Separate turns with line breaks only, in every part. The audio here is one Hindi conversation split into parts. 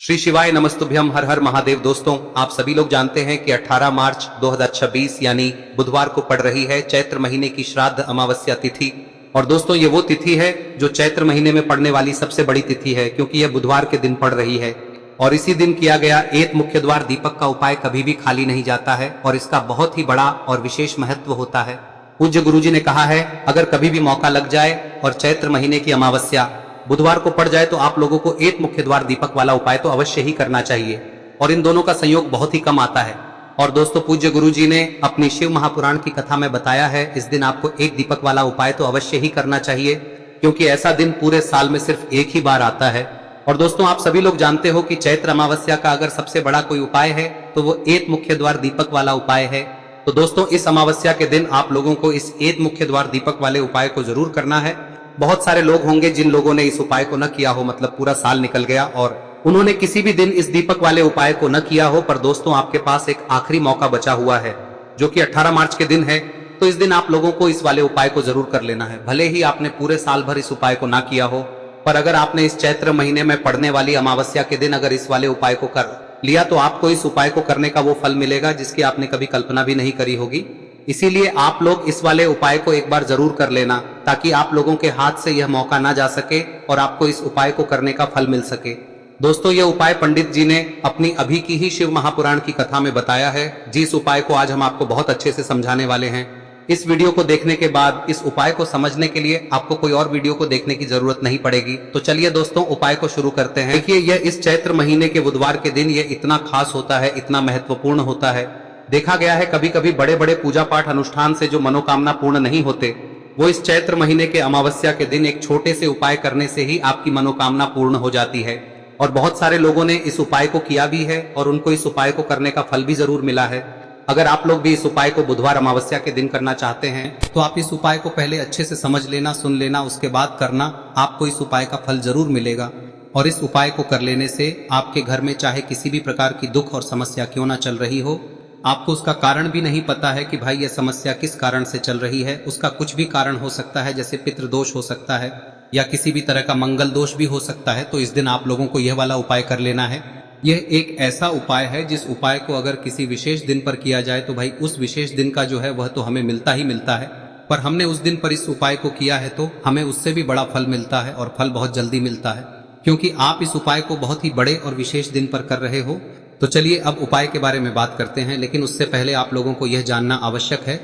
श्री शिवाय नमस्तुभ्यम, हर हर महादेव। दोस्तों, आप सभी लोग जानते हैं कि 18 मार्च 2026 यानी बुधवार को पड़ रही है चैत्र महीने की श्राद्ध अमावस्या तिथि। और दोस्तों, ये वो तिथि है जो चैत्र महीने में पड़ने वाली सबसे बड़ी तिथि है, क्योंकि यह बुधवार के दिन पड़ रही है। और इसी दिन किया गया एक मुख्य द्वार दीपक का उपाय कभी भी खाली नहीं जाता है और इसका बहुत ही बड़ा और विशेष महत्व होता है। पूज्य गुरुजी ने कहा है, अगर कभी भी मौका लग जाए और चैत्र महीने की अमावस्या बुधवार को पड़ जाए तो आप लोगों को एक मुख्य द्वार दीपक वाला उपाय तो अवश्य ही करना चाहिए। और इन दोनों का संयोग बहुत ही कम आता है। और दोस्तों, पूज्य गुरुजी ने अपनी शिव महापुराण की कथा में बताया है, इस दिन आपको एक दीपक वाला उपाय तो अवश्य ही करना चाहिए, क्योंकि ऐसा दिन पूरे साल में सिर्फ एक ही बार आता है। और दोस्तों, आप सभी लोग जानते हो कि चैत्र अमावस्या का अगर सबसे बड़ा कोई उपाय है तो वो एक मुख्य द्वार दीपक वाला उपाय है। तो दोस्तों, इस अमावस्या के दिन आप लोगों को इस एक मुख्य द्वार दीपक वाले उपाय को जरूर करना है। बहुत सारे लोग होंगे जिन लोगों ने इस उपाय को न किया हो, मतलब पूरा साल निकल गया और उन्होंने किसी भी दिन इस दीपक वाले उपाय को न किया हो। पर दोस्तों, आपके पास एक आखिरी मौका बचा हुआ है, जो कि 18 मार्च के दिन है। तो इस दिन आप लोगों को इस वाले उपाय को जरूर कर लेना है। भले ही आपने पूरे साल भर इस उपाय को ना किया हो, पर अगर आपने इस चैत्र महीने में पड़ने वाली अमावस्या के दिन अगर इस वाले उपाय को कर लिया तो आपको इस उपाय को करने का वो फल मिलेगा जिसकी आपने कभी कल्पना भी नहीं करी होगी। इसीलिए आप लोग इस वाले उपाय को एक बार जरूर कर लेना, ताकि आप लोगों के हाथ से यह मौका ना जा सके और आपको इस उपाय को करने का फल मिल सके। दोस्तों, यह उपाय पंडित जी ने अपनी अभी की ही शिव महापुराण की कथा में बताया है, जिस उपाय को आज हम आपको बहुत अच्छे से समझाने वाले हैं। इस वीडियो को देखने के बाद इस उपाय को समझने के लिए आपको कोई और वीडियो को देखने की जरूरत नहीं पड़ेगी। तो चलिए दोस्तों, उपाय को शुरू करते हैं। देखिए, यह इस चैत्र महीने के बुधवार के दिन ये इतना खास होता है, इतना महत्वपूर्ण होता है। देखा गया है कभी कभी बड़े बड़े पूजा पाठ अनुष्ठान से जो मनोकामना पूर्ण नहीं होते, वो इस चैत्र महीने के अमावस्या के दिन एक छोटे से उपाय करने से ही आपकी मनोकामना पूर्ण हो जाती है। और बहुत सारे लोगों ने इस उपाय को किया भी है और उनको इस उपाय को करने का फल भी जरूर मिला है। अगर आप लोग भी इस उपाय को बुधवार अमावस्या के दिन करना चाहते हैं तो आप इस उपाय को पहले अच्छे से समझ लेना, सुन लेना, उसके बाद करना। आपको इस उपाय का फल जरूर मिलेगा। और इस उपाय को कर लेने से आपके घर में चाहे किसी भी प्रकार की दुख और समस्या क्यों ना चल रही हो, आपको उसका कारण भी नहीं पता है कि भाई यह समस्या किस कारण से चल रही है, उसका कुछ भी कारण हो सकता है, जैसे पितृदोष हो सकता है या किसी भी तरह का मंगल दोष भी हो सकता है। तो इस दिन आप लोगों को यह वाला उपाय कर लेना है। यह एक ऐसा उपाय है जिस उपाय को अगर किसी विशेष दिन पर किया जाए तो भाई उस विशेष दिन का जो है वह तो हमें मिलता ही मिलता है। पर हमने उस दिन पर इस उपाय को किया है तो हमें उससे भी बड़ा फल मिलता है, और फल बहुत जल्दी मिलता है, क्योंकि आप इस उपाय को बहुत ही बड़े और विशेष दिन पर कर रहे हो। तो चलिए अब उपाय के बारे में बात करते हैं, लेकिन उससे पहले आप लोगों को यह जानना आवश्यक है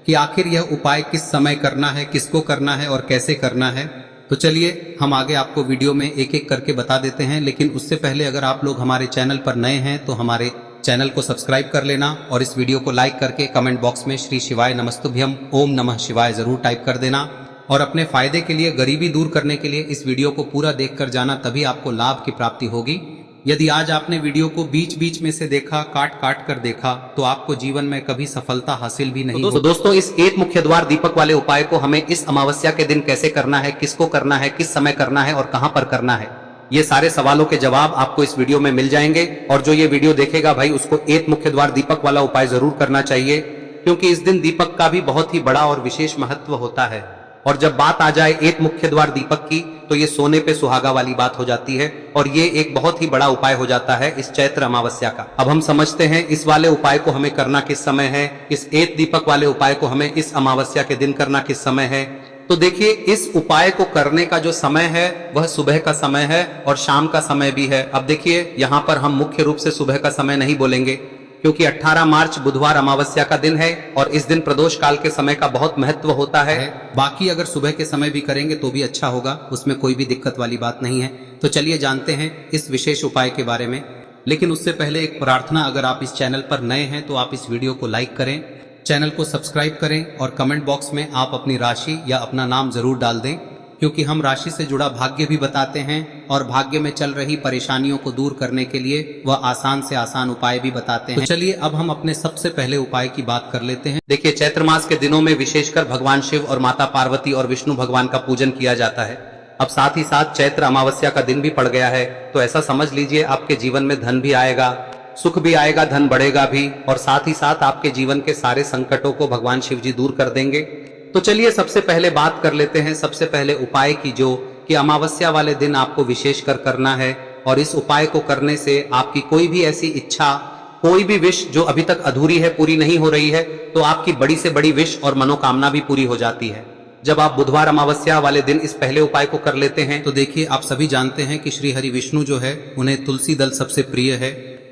कि आखिर यह उपाय किस समय करना है, किसको करना है और कैसे करना है। तो चलिए हम आगे आपको वीडियो में एक एक करके बता देते हैं, लेकिन उससे पहले अगर आप लोग हमारे चैनल पर नए हैं तो हमारे चैनल को सब्सक्राइब कर लेना और इस वीडियो को लाइक करके कमेंट बॉक्स में श्री शिवाय नमस्तुभ्यम ओम नमः शिवाय जरूर टाइप कर देना। और अपने फायदे के लिए, गरीबी दूर करने के लिए इस वीडियो को पूरा देखकर जाना, तभी आपको लाभ की प्राप्ति होगी। यदि आज आपने वीडियो को बीच बीच में से देखा, काट काट कर देखा, तो आपको जीवन में कभी सफलता हासिल भी नहीं होगी। दोस्तों, इस एक मुख्य द्वार दीपक वाले उपाय को हमें इस अमावस्या के दिन कैसे करना है, किसको करना है, किस समय करना है और कहां पर करना है, ये सारे सवालों के जवाब आपको इस वीडियो में मिल जाएंगे। और जो ये वीडियो देखेगा भाई, उसको एक मुख्य द्वार दीपक वाला उपाय जरूर करना चाहिए, क्योंकि इस दिन दीपक का भी बहुत ही बड़ा और विशेष महत्व होता है। और जब बात आ जाए एक मुख्य द्वार दीपक की, तो ये सोने पे सुहागा वाली बात हो जाती है और ये एक बहुत ही बड़ा उपाय हो जाता है इस चैत्र अमावस्या का। अब हम समझते हैं इस वाले उपाय को हमें करना किस समय है, इस एक दीपक वाले उपाय को हमें इस अमावस्या के दिन करना किस समय है। तो देखिए, इस उपाय को करने का जो समय है वह सुबह का समय है और शाम का समय भी है। अब देखिए, यहाँ पर हम मुख्य रूप से सुबह का समय नहीं बोलेंगे, क्योंकि 18 मार्च बुधवार अमावस्या का दिन है और इस दिन प्रदोष काल के समय का बहुत महत्व होता है। बाकी अगर सुबह के समय भी करेंगे तो भी अच्छा होगा, उसमें कोई भी दिक्कत वाली बात नहीं है। तो चलिए जानते हैं इस विशेष उपाय के बारे में। लेकिन उससे पहले एक प्रार्थना, अगर आप इस चैनल पर नए हैं तो आप इस वीडियो को लाइक करें, चैनल को सब्सक्राइब करें और कमेंट बॉक्स में आप अपनी राशि या अपना नाम जरूर डाल दें, क्योंकि हम राशि से जुड़ा भाग्य भी बताते हैं और भाग्य में चल रही परेशानियों को दूर करने के लिए वह आसान से आसान उपाय भी बताते हैं। तो चलिए अब हम अपने सबसे पहले उपाय की बात कर लेते हैं। देखिए, चैत्र मास के दिनों में विशेषकर भगवान शिव और माता पार्वती और विष्णु भगवान का पूजन किया जाता है। अब साथ ही साथ चैत्र अमावस्या का दिन भी पड़ गया है, तो ऐसा समझ लीजिए आपके जीवन में धन भी आएगा, सुख भी आएगा, धन बढ़ेगा भी, और साथ ही साथ आपके जीवन के सारे संकटों को भगवान शिव जी दूर कर देंगे। तो चलिए सबसे पहले बात कर लेते हैं सबसे पहले उपाय की, जो कि अमावस्या वाले दिन आपको विशेष कर करना है। और इस उपाय को करने से आपकी कोई भी ऐसी इच्छा, कोई भी विश जो अभी तक अधूरी है, पूरी नहीं हो रही है, तो आपकी बड़ी से बड़ी विश और मनोकामना भी पूरी हो जाती है। जब आप बुधवार अमावस्या वाले दिन इस पहले उपाय को कर लेते हैं तो देखिए, आप सभी जानते हैं कि श्री हरि विष्णु जो है उन्हें तुलसी दल सबसे प्रिय है।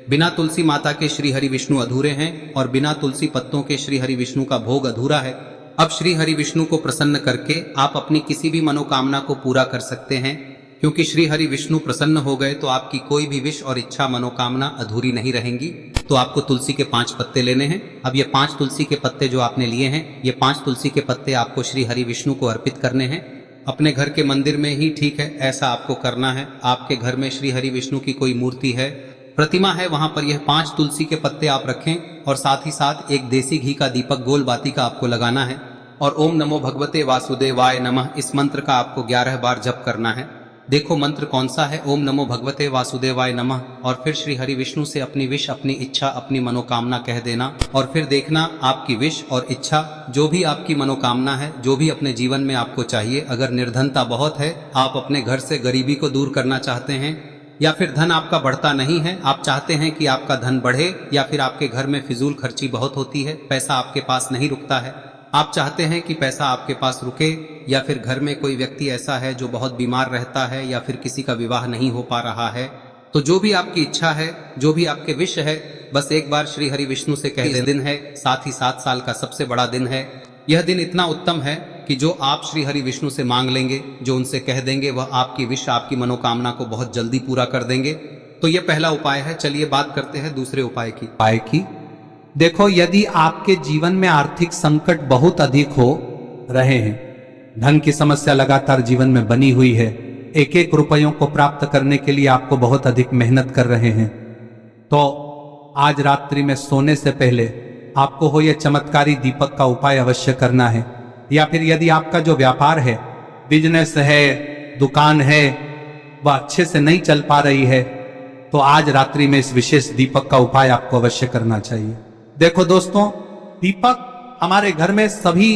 बिना तुलसी माता के श्री हरि विष्णु अधूरे हैं और बिना तुलसी पत्तों के श्री हरि विष्णु का भोग अधूरा है। अब श्री हरि विष्णु को प्रसन्न करके आप अपनी किसी भी मनोकामना को पूरा कर सकते हैं, क्योंकि श्री हरि विष्णु प्रसन्न हो गए तो आपकी कोई भी विश और इच्छा मनोकामना अधूरी नहीं रहेंगी। तो आपको तुलसी के 5 पत्ते लेने हैं। अब ये 5 तुलसी के पत्ते जो आपने लिए हैं, ये 5 तुलसी के पत्ते आपको श्री हरि विष्णु को अर्पित करने हैं। अपने घर के मंदिर में ही ठीक है, ऐसा आपको करना है। आपके घर में श्री हरि विष्णु की कोई मूर्ति है, प्रतिमा है, वहां पर यह 5 तुलसी के पत्ते आप रखें और साथ ही साथ एक देसी घी का दीपक गोल बाती का आपको लगाना है और ओम नमो भगवते वासुदेवाय नमः इस मंत्र का आपको 11 बार जप करना है। देखो मंत्र कौन सा है, ओम नमो भगवते वासुदेवाय नमः, और फिर श्री हरि विष्णु से अपनी विश, अपनी इच्छा, अपनी मनोकामना कह देना और फिर देखना आपकी विश और इच्छा, जो भी आपकी मनोकामना है, जो भी अपने जीवन में आपको चाहिए। अगर निर्धनता बहुत है, आप अपने घर से गरीबी को दूर करना चाहते हैं, या फिर धन आपका बढ़ता नहीं है, आप चाहते हैं कि आपका धन बढ़े, या फिर आपके घर में फिजूल खर्ची बहुत होती है, पैसा आपके पास नहीं रुकता है, आप चाहते हैं कि पैसा आपके पास रुके, या फिर घर में कोई व्यक्ति ऐसा है जो बहुत बीमार रहता है, या फिर किसी का विवाह नहीं हो पा रहा है, तो जो भी आपकी इच्छा है, जो भी आपके विश है, बस एक बार श्री हरि विष्णु से कह दे। दिन है, साथ ही 7 साल का सबसे बड़ा दिन है। यह दिन इतना उत्तम है कि जो आप श्री हरि विष्णु से मांग लेंगे, जो उनसे कह देंगे, वह आपकी विश, आपकी मनोकामना को बहुत जल्दी पूरा कर देंगे। तो यह पहला उपाय है। चलिए बात करते हैं दूसरे उपाय की।
देखो, यदि आपके जीवन में आर्थिक संकट बहुत अधिक हो रहे हैं, धन की समस्या लगातार जीवन में बनी हुई है, एक एक रुपयों को प्राप्त करने के लिए आपको बहुत अधिक मेहनत कर रहे हैं, तो आज रात्रि में सोने से पहले आपको हो यह चमत्कारी दीपक का उपाय अवश्य करना है। या फिर यदि आपका जो व्यापार है, बिजनेस है, दुकान है, वह अच्छे से नहीं चल पा रही है, तो आज रात्रि में इस विशेष दीपक का उपाय आपको अवश्य करना चाहिए। देखो दोस्तों, दीपक हमारे घर में सभी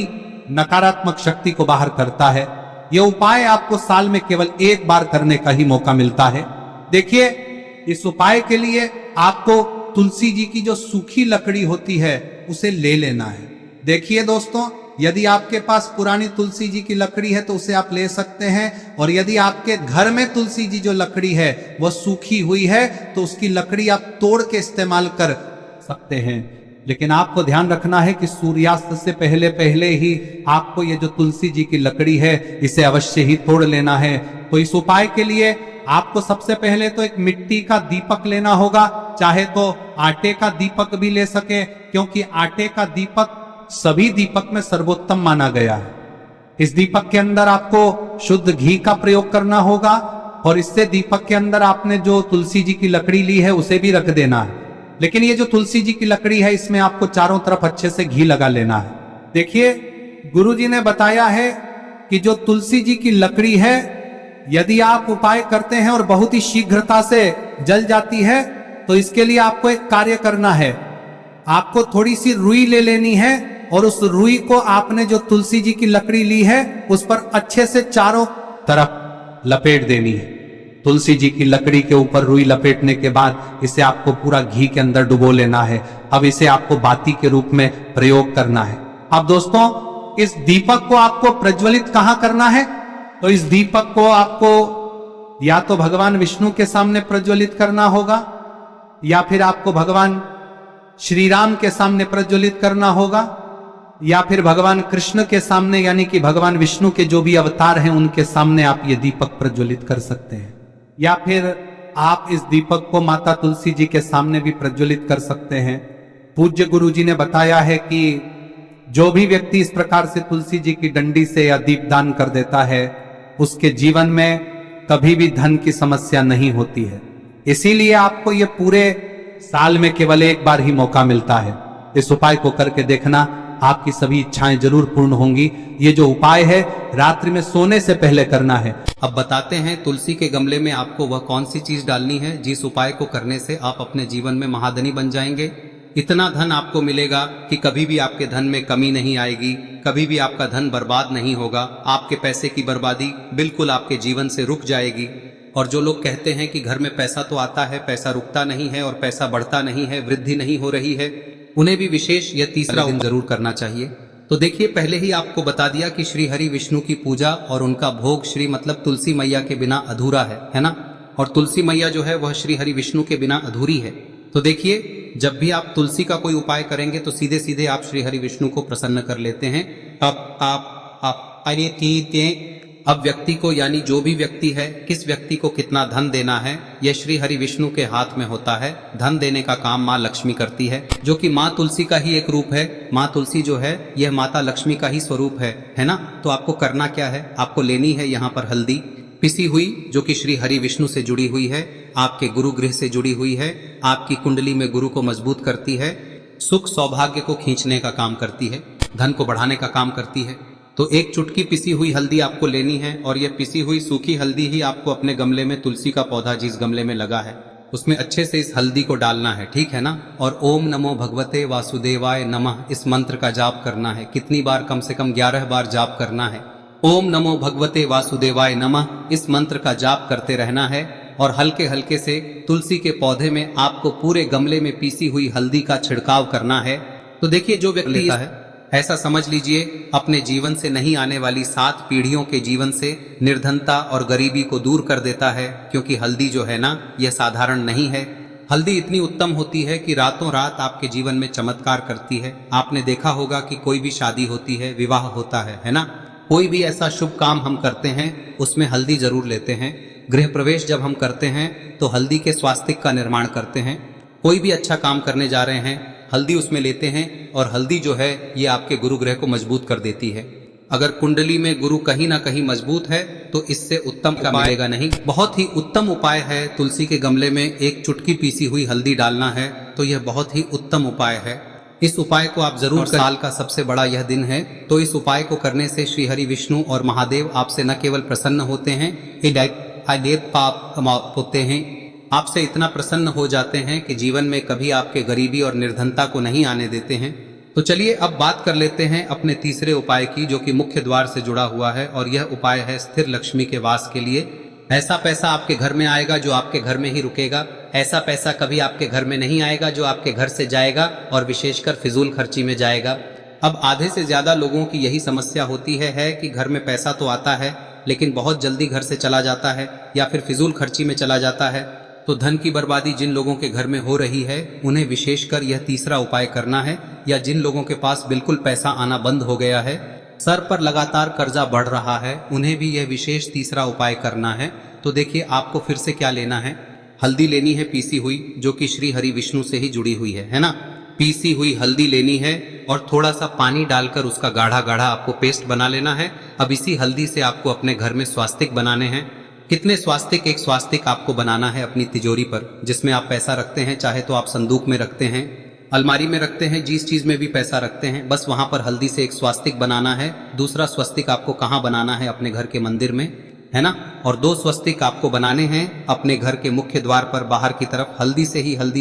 नकारात्मक शक्ति को बाहर करता है। यह उपाय आपको साल में केवल 1 बार करने का ही मौका मिलता है। देखिए, इस उपाय के लिए आपको तुलसी जी की जो सूखी लकड़ी होती है उसे ले लेना है। देखिए दोस्तों, यदि आपके पास पुरानी तुलसी जी की लकड़ी है तो उसे आप ले सकते हैं, और यदि आपके घर में तुलसी जी जो लकड़ी है वह सूखी हुई है तो उसकी लकड़ी आप तोड़ के इस्तेमाल कर सकते हैं। लेकिन आपको ध्यान रखना है कि सूर्यास्त से पहले पहले ही आपको ये जो तुलसी जी की लकड़ी है इसे अवश्य ही तोड़ लेना है। तो इस उपाय के लिए आपको सबसे पहले तो एक मिट्टी का दीपक लेना होगा, चाहे तो आटे का दीपक भी ले सके, क्योंकि आटे का दीपक सभी दीपक में सर्वोत्तम माना गया है। इस दीपक के अंदर आपको शुद्ध घी का प्रयोग करना होगा, और इससे दीपक के अंदर आपने जो तुलसी जी की लकड़ी ली है उसे भी रख देना है। लेकिन ये जो तुलसी जी की लकड़ी है, इसमें आपको चारों तरफ अच्छे से घी लगा लेना है। देखिए, गुरुजी ने बताया है कि जो तुलसी जी की लकड़ी है, यदि आप उपाय करते हैं और बहुत ही शीघ्रता से जल जाती है, तो इसके लिए आपको एक कार्य करना है। आपको थोड़ी सी रुई ले लेनी है और उस रुई को आपने जो तुलसी जी की लकड़ी ली है उस पर अच्छे से चारों तरफ लपेट देनी है। तुलसी जी की लकड़ी के ऊपर रुई लपेटने के बाद इसे आपको पूरा घी के अंदर डुबो लेना है। अब इसे आपको बाती के रूप में प्रयोग करना है। अब दोस्तों, इस दीपक को आपको प्रज्वलित कहां करना है? तो इस दीपक को आपको या तो भगवान विष्णु के सामने प्रज्वलित करना होगा, या फिर आपको भगवान श्री राम के सामने प्रज्वलित करना होगा, या फिर भगवान कृष्ण के सामने, यानी कि भगवान विष्णु के जो भी अवतार हैं उनके सामने आप ये दीपक प्रज्वलित कर सकते हैं। या फिर आप इस दीपक को माता तुलसी जी के सामने भी प्रज्वलित कर सकते हैं। पूज्य गुरु जी ने बताया है कि जो भी व्यक्ति इस प्रकार से तुलसी जी की डंडी से या दीपदान कर देता है, उसके जीवन में कभी भी धन की समस्या नहीं होती है। इसीलिए आपको ये पूरे साल में केवल 1 बार ही मौका मिलता है। इस उपाय को करके देखना, आपकी सभी इच्छाएं जरूर पूर्ण होंगी। ये जो उपाय है रात्रि में सोने से पहले करना है।
अब बताते हैं तुलसी के गमले में आपको वह कौन सी चीज डालनी है जिस उपाय को करने से आप अपने जीवन में महाधनी बन जाएंगे। इतना धन आपको मिलेगा कि कभी भी आपके धन में कमी नहीं आएगी, कभी भी आपका धन बर्बाद नहीं होगा। आपके पैसे की बर्बादी बिल्कुल आपके जीवन से रुक जाएगी। और जो लोग कहते हैं कि घर में पैसा तो आता है, पैसा रुकता नहीं है और पैसा बढ़ता नहीं है, वृद्धि नहीं हो रही है, उन्हें भी विशेष यह तीसरा दिन जरूर करना चाहिए। तो देखिए, पहले ही आपको बता दिया कि श्री हरि विष्णु की पूजा और उनका भोग श्री मतलब तुलसी मैया के बिना अधूरा है ना। और तुलसी मैया जो है वह श्री हरि विष्णु के बिना अधूरी है। तो देखिए, जब भी आप तुलसी का कोई उपाय करेंगे तो सीधे सीधे आप श्री हरि विष्णु को प्रसन्न कर लेते हैं। अब व्यक्ति को, यानी जो भी व्यक्ति है, किस व्यक्ति को कितना धन देना है, यह श्री हरि विष्णु के हाथ में होता है। धन देने का काम माँ लक्ष्मी करती है, जो कि माँ तुलसी का ही एक रूप है। माँ तुलसी जो है यह माता लक्ष्मी का ही स्वरूप है ना। तो आपको करना क्या है, आपको लेनी है यहाँ पर हल्दी पिसी हुई, जो कि श्री हरि विष्णु से जुड़ी हुई है, आपके गुरु गृह से जुड़ी हुई है, आपकी कुंडली में गुरु को मजबूत करती है, सुख सौभाग्य को खींचने का काम करती है, धन को बढ़ाने का काम करती है। तो एक चुटकी पिसी हुई हल्दी आपको लेनी है और यह पिसी हुई सूखी हल्दी ही आपको अपने गमले में, तुलसी का पौधा जिस गमले में लगा है उसमें अच्छे से इस हल्दी को डालना है, ठीक है ना। और ओम नमो भगवते वासुदेवाय नमः इस मंत्र का जाप करना है। कितनी बार? कम से कम 11 बार जाप करना है। ओम नमो भगवते वासुदेवाय नमः इस मंत्र का जाप करते रहना है और हल्के हल्के से तुलसी के पौधे में आपको पूरे गमले में पीसी हुई हल्दी का छिड़काव करना है। तो देखिए, जो व्यक्ति लेता है, ऐसा समझ लीजिए अपने जीवन से नहीं आने वाली 7 पीढ़ियों के जीवन से निर्धनता और गरीबी को दूर कर देता है। क्योंकि हल्दी जो है ना, यह साधारण नहीं है। हल्दी इतनी उत्तम होती है कि रातों रात आपके जीवन में चमत्कार करती है। आपने देखा होगा कि कोई भी शादी होती है, विवाह होता है ना, कोई भी ऐसा शुभ काम हम करते हैं उसमें हल्दी जरूर लेते हैं। गृह प्रवेश जब हम करते हैं तो हल्दी के स्वास्तिक का निर्माण करते हैं। कोई भी अच्छा काम करने जा रहे हैं, हल्दी उसमें लेते हैं और हल्दी जो है ये आपके गुरु ग्रह को मजबूत कर देती है। अगर कुंडली में गुरु कहीं ना कहीं मजबूत है तो इससे उत्तम का मिलेगा नहीं। बहुत ही उत्तम उपाय है, तुलसी के गमले में एक चुटकी पीसी हुई हल्दी डालना है। तो यह बहुत ही उत्तम उपाय है। इस उपाय को आप जरूर करें। साल का सबसे बड़ा यह दिन है, तो इस उपाय को करने से श्री हरि विष्णु और महादेव आपसे न केवल प्रसन्न होते हैं, पाप होते हैं, आपसे इतना प्रसन्न हो जाते हैं कि जीवन में कभी आपके गरीबी और निर्धनता को नहीं आने देते हैं। तो चलिए अब बात कर लेते हैं अपने तीसरे उपाय की, जो कि मुख्य द्वार से जुड़ा हुआ है। और यह उपाय है स्थिर लक्ष्मी के वास के लिए। ऐसा पैसा आपके घर में आएगा जो आपके घर में ही रुकेगा। ऐसा पैसा कभी आपके घर में नहीं आएगा जो आपके घर से जाएगा और विशेषकर फिजूल खर्ची में जाएगा। अब आधे से ज्यादा लोगों की यही समस्या होती है कि घर में पैसा तो आता है लेकिन बहुत जल्दी घर से चला जाता है या फिर फिजूल खर्ची में चला जाता है। तो धन की बर्बादी जिन लोगों के घर में हो रही है उन्हें विशेषकर यह तीसरा उपाय करना है। या जिन लोगों के पास बिल्कुल पैसा आना बंद हो गया है, सर पर लगातार कर्जा बढ़ रहा है, उन्हें भी यह विशेष तीसरा उपाय करना है। तो देखिए, आपको फिर से क्या लेना है, हल्दी लेनी है पीसी हुई, जो कि श्री हरि विष्णु से ही जुड़ी हुई है ना। पीसी हुई हल्दी लेनी है और थोड़ा सा पानी डालकर उसका गाढ़ा गाढ़ा आपको पेस्ट बना लेना है। अब इसी हल्दी से आपको अपने घर में स्वास्तिक बनाने हैं। कितने स्वास्तिक? एक स्वास्तिक आपको बनाना है अपनी तिजोरी पर, जिसमें आप पैसा रखते हैं। चाहे तो आप संदूक में रखते हैं, अलमारी में रखते हैं, जिस चीज में भी पैसा रखते हैं, बस वहां पर हल्दी से एक स्वास्तिक बनाना है। दूसरा स्वस्तिक आपको कहाँ बनाना है? अपने घर के मंदिर में, है ना। और 2 स्वस्तिक आपको बनाने हैं अपने घर के मुख्य द्वार पर बाहर की तरफ। हल्दी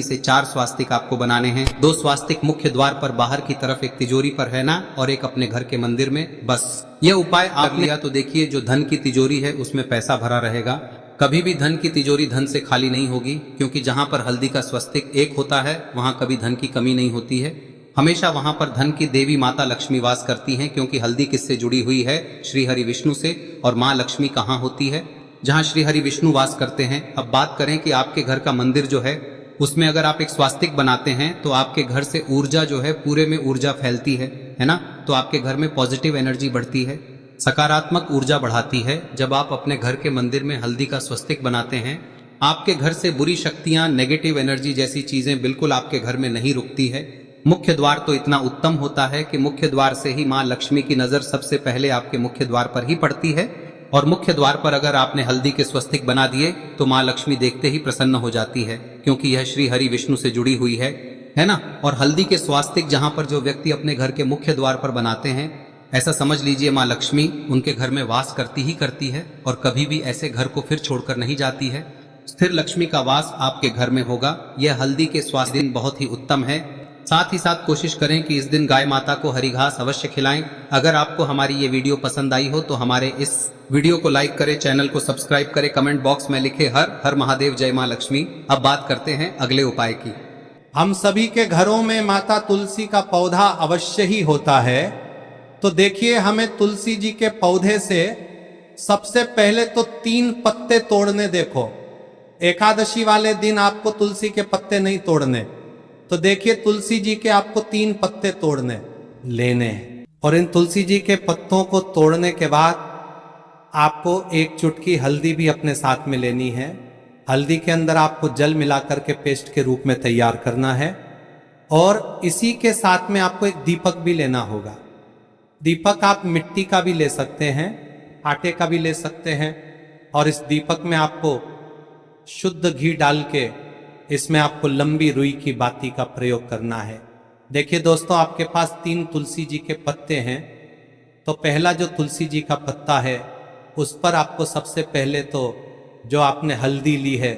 से 4 स्वास्तिक आपको बनाने हैं। 2 स्वास्तिक मुख्य द्वार पर बाहर की तरफ, एक तिजोरी पर, है ना, और एक अपने घर के मंदिर में। बस यह उपाय आप लिया तो देखिए, जो धन की तिजोरी है उसमें पैसा भरा रहेगा। कभी भी धन की तिजोरी धन से खाली नहीं होगी, क्योंकि जहां पर हल्दी का स्वस्तिक एक होता है वहां कभी धन की कमी नहीं होती है। हमेशा वहां पर धन की देवी माता लक्ष्मी वास करती हैं, क्योंकि हल्दी किससे जुड़ी हुई है? श्री हरि विष्णु से। और माँ लक्ष्मी कहाँ होती है? जहाँ श्री हरि विष्णु वास करते हैं। अब बात करें कि आपके घर का मंदिर जो है उसमें अगर आप एक स्वास्तिक बनाते हैं तो आपके घर से ऊर्जा जो है, पूरे में ऊर्जा फैलती है ना। तो आपके घर में पॉजिटिव एनर्जी बढ़ती है, सकारात्मक ऊर्जा बढ़ाती है। जब आप अपने घर के मंदिर में हल्दी का स्वस्तिक बनाते हैं, आपके घर से बुरी शक्तियां, नेगेटिव एनर्जी जैसी चीजें बिल्कुल आपके घर में नहीं रुकती है। मुख्य द्वार तो इतना उत्तम होता है कि मुख्य द्वार से ही माँ लक्ष्मी की नजर सबसे पहले आपके मुख्य द्वार पर ही पड़ती है। और मुख्य द्वार पर अगर आपने हल्दी के स्वस्तिक बना दिए तो माँ लक्ष्मी देखते ही प्रसन्न हो जाती है, क्योंकि यह श्री हरि विष्णु से जुड़ी हुई है ना। और हल्दी के स्वास्तिक जहां पर जो व्यक्ति अपने घर के मुख्य द्वार पर बनाते हैं, ऐसा समझ लीजिए माँ लक्ष्मी उनके घर में वास करती ही करती है और कभी भी ऐसे घर को फिर छोड़कर नहीं जाती है। स्थिर लक्ष्मी का वास आपके घर में होगा। यह हल्दी के स्वास्थ्य दिन बहुत ही उत्तम है। साथ ही साथ कोशिश करें कि इस दिन गाय माता को हरी घास अवश्य खिलाएं। अगर आपको हमारी ये वीडियो पसंद आई हो तो हमारे इस वीडियो को लाइक करें, चैनल को सब्सक्राइब करें, कमेंट बॉक्स में लिखे हर हर महादेव, जय मां लक्ष्मी। अब बात करते हैं अगले उपाय की।
हम सभी के घरों में माता तुलसी का पौधा अवश्य ही होता है। तो देखिए, हमें तुलसी जी के पौधे से सबसे पहले तो 3 पत्ते तोड़ने। देखो, एकादशी वाले दिन आपको तुलसी के पत्ते नहीं तोड़ने। तो देखिए, तुलसी जी के आपको 3 पत्ते तोड़ने लेने हैं। और इन तुलसी जी के पत्तों को तोड़ने के बाद आपको 1 चुटकी हल्दी भी अपने साथ में लेनी है। हल्दी के अंदर आपको जल मिलाकर के पेस्ट के रूप में तैयार करना है। और इसी के साथ में आपको एक दीपक भी लेना होगा। दीपक आप मिट्टी का भी ले सकते हैं, आटे का भी ले सकते हैं। और इस दीपक में आपको शुद्ध घी डाल के इसमें आपको लंबी रुई की बाती का प्रयोग करना है। देखिए दोस्तों, आपके पास 3 तुलसी जी के पत्ते हैं। तो पहला जो तुलसी जी का पत्ता है उस पर आपको सबसे पहले तो जो आपने हल्दी ली है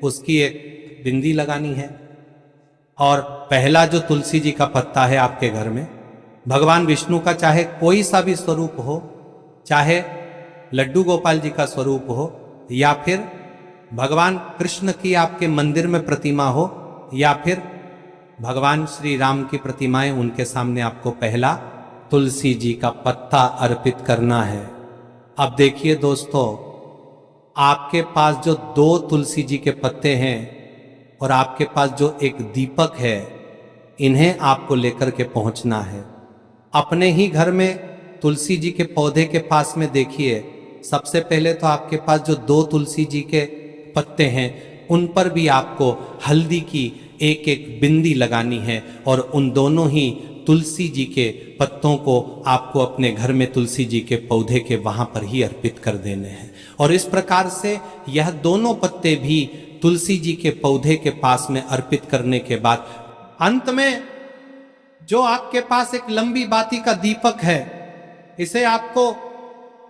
उसकी एक बिंदी लगानी है। और पहला जो तुलसी जी का पत्ता है आपके घर में, भगवान विष्णु का चाहे कोई सा भी स्वरूप हो, चाहे लड्डू गोपाल जी का स्वरूप हो, या फिर भगवान कृष्ण की आपके मंदिर में प्रतिमा हो, या फिर भगवान श्री राम की प्रतिमाएं, उनके सामने आपको पहला तुलसी जी का पत्ता अर्पित करना है। अब देखिए दोस्तों, आपके पास जो 2 तुलसी जी के पत्ते हैं और आपके पास जो एक दीपक है, इन्हें आपको लेकर के पहुंचना है। अपने ही घर में तुलसी जी के पौधे के पास में देखिए, सबसे पहले तो आपके पास जो 2 तुलसी जी के पत्ते हैं उन पर भी आपको हल्दी की एक एक बिंदी लगानी है। और उन दोनों ही तुलसी जी के पत्तों को आपको अपने घर में तुलसी जी के पौधे के वहां पर ही अर्पित कर देने हैं। और इस प्रकार से यह दोनों पत्ते भी तुलसी जी के पौधे के पास में अर्पित करने के बाद अंत में जो आपके पास एक लंबी बाती का दीपक है, इसे आपको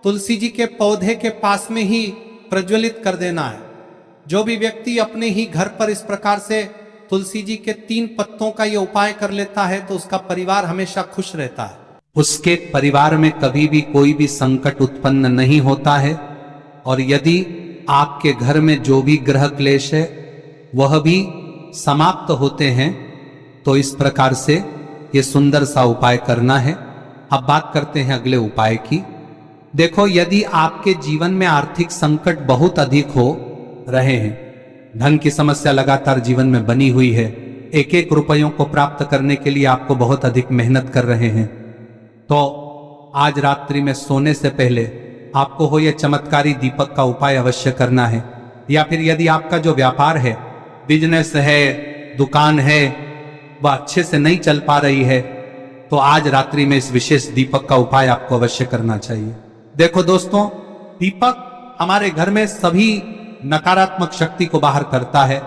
तुलसी जी के पौधे के पास में ही प्रज्वलित कर देना है। जो भी व्यक्ति अपने ही घर पर इस प्रकार से तुलसी जी के 3 पत्तों का यह उपाय कर लेता है तो उसका परिवार हमेशा खुश रहता है। उसके परिवार में कभी भी कोई भी संकट उत्पन्न नहीं होता है। और यदि आपके घर में जो भी ग्रह क्लेश है वह भी समाप्त होते हैं। तो इस प्रकार से ये सुंदर सा उपाय करना है। अब बात करते हैं अगले उपाय की। देखो, यदि आपके जीवन में आर्थिक संकट बहुत अधिक हो रहे हैं, धन की समस्या लगातार जीवन में बनी हुई है, एक एक रुपयों को प्राप्त करने के लिए आपको बहुत अधिक मेहनत कर रहे हैं, तो आज रात्रि में सोने से पहले आपको हो यह चमत्कारी दीपक का उपाय अवश्य करना है। या फिर यदि आपका जो व्यापार है, बिजनेस है, दुकान है, वह अच्छे से नहीं चल पा रही है, तो आज रात्रि में इस विशेष दीपक का उपाय आपको अवश्य करना चाहिए। देखो दोस्तों, दीपक हमारे घर में सभी नकारात्मक शक्ति को बाहर करता है।